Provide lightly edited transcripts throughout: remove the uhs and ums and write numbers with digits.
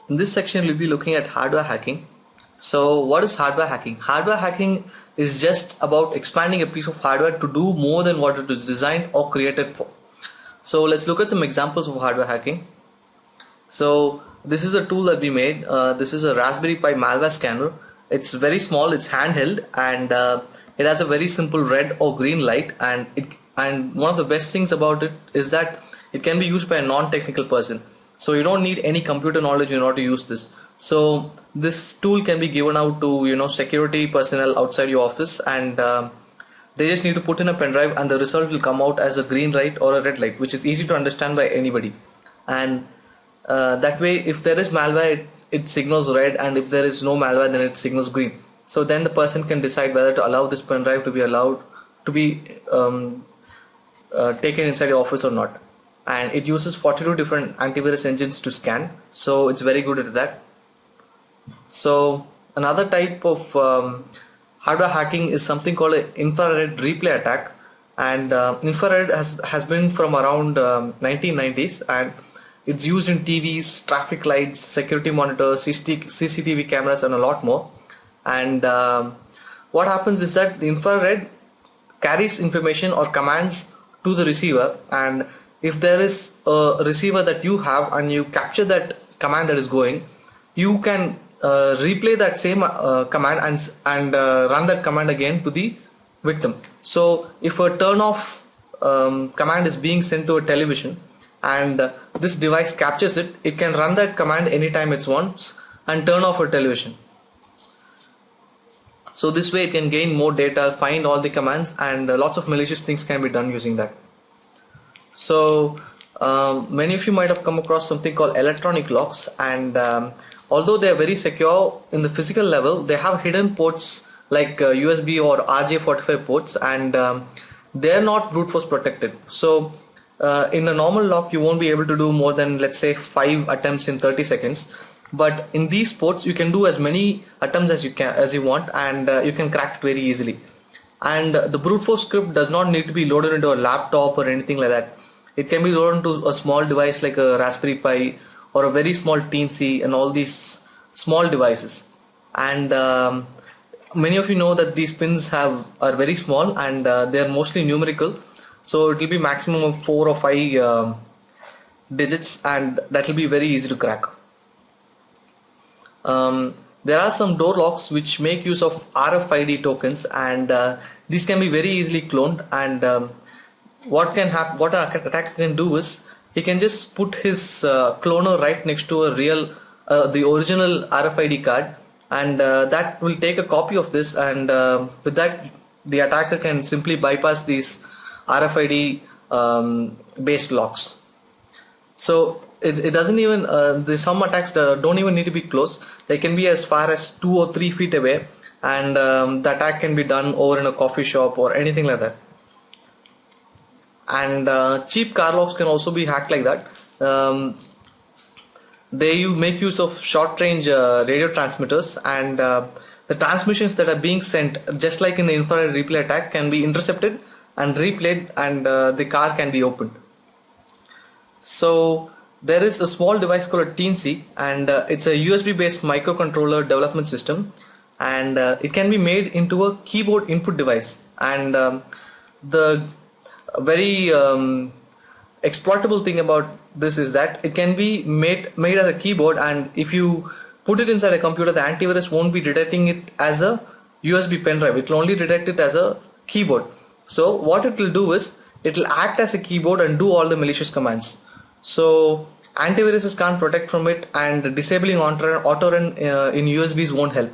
In this section, we'll be looking at hardware hacking. So what is hardware hacking? Hardware hacking is just about expanding a piece of hardware to do more than what it was designed or created for. So let's look at some examples of hardware hacking. So this is a tool that we made. This is a Raspberry Pi malware scanner. It's very small, it's handheld, and it has a very simple red or green light, and one of the best things about it is that it can be used by a non-technical person. So you don't need any computer knowledge in order to use this. So this tool can be given out to security personnel outside your office, and they just need to put in a pen drive and the result will come out as a green light or a red light, which is easy to understand by anybody. And that way, if there is malware, it signals red, and if there is no malware, then it signals green. So then the person can decide whether to allow this pen drive to be allowed to be taken inside the office or not. And it uses 42 different antivirus engines to scan, so it's very good at that. So another type of hardware hacking is something called an infrared replay attack, and infrared has been from around 1990s, and it's used in TVs, traffic lights, security monitors, CCTV cameras, and a lot more. And what happens is that the infrared carries information or commands to the receiver, and if there is a receiver that you have and you capture that command that is going, you can replay that same command and run that command again to the victim. So if a turn off command is being sent to a television and this device captures it, it can run that command anytime it wants and turn off a television. So this way it can gain more data, find all the commands, and lots of malicious things can be done using that. So many of you might have come across something called electronic locks, and although they are very secure in the physical level, they have hidden ports like USB or RJ45 ports, and they are not brute force protected. So in a normal lock you won't be able to do more than, let's say, 5 attempts in 30 seconds, but in these ports you can do as many attempts as you want, and you can crack it very easily. And the brute force script does not need to be loaded into a laptop or anything like that. It can be loaded into a small device like a Raspberry Pi or a very small teensy and all these small devices. And many of you know that these pins are very small, and they are mostly numerical. So it will be maximum of 4 or 5 digits, and that will be very easy to crack. There are some door locks which make use of RFID tokens, and these can be very easily cloned. And what an attacker can do is he can just put his cloner right next to the original RFID card, and that will take a copy of this, and with that the attacker can simply bypass these RFID based locks. So it doesn't even some attacks don't even need to be close. They can be as far as 2 or 3 feet away, and the attack can be done over in a coffee shop or anything like that. And cheap car locks can also be hacked like that. They make use of short range radio transmitters, and the transmissions that are being sent, just like in the infrared replay attack, can be intercepted and replayed, and the car can be opened. So there is a small device called a teensy, and it's a USB based microcontroller development system, and it can be made into a keyboard input device. And the very exploitable thing about this is that it can be made as a keyboard, and if you put it inside a computer, the antivirus won't be detecting it as a USB pen drive. It will only detect it as a keyboard. So what it will do is it will act as a keyboard and do all the malicious commands. So antiviruses can't protect from it, and disabling auto run in USBs won't help.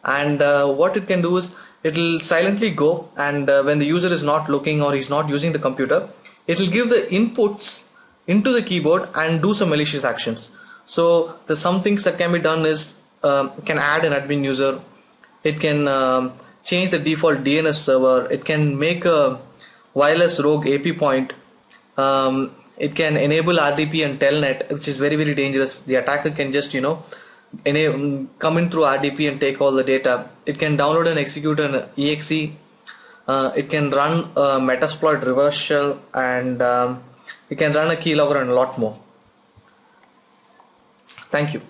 And what it can do is it will silently go, and when the user is not looking or he's not using the computer, it will give the inputs into the keyboard and do some malicious actions. So the some things that can be done is can add an admin user, it can change the default DNS server, it can make a wireless rogue AP point, it can enable RDP and telnet, which is very, very dangerous. The attacker can just come in through RDP and take all the data. It can download and execute an exe. It can run a Metasploit reverse shell, and it can run a keylogger and a lot more. Thank you.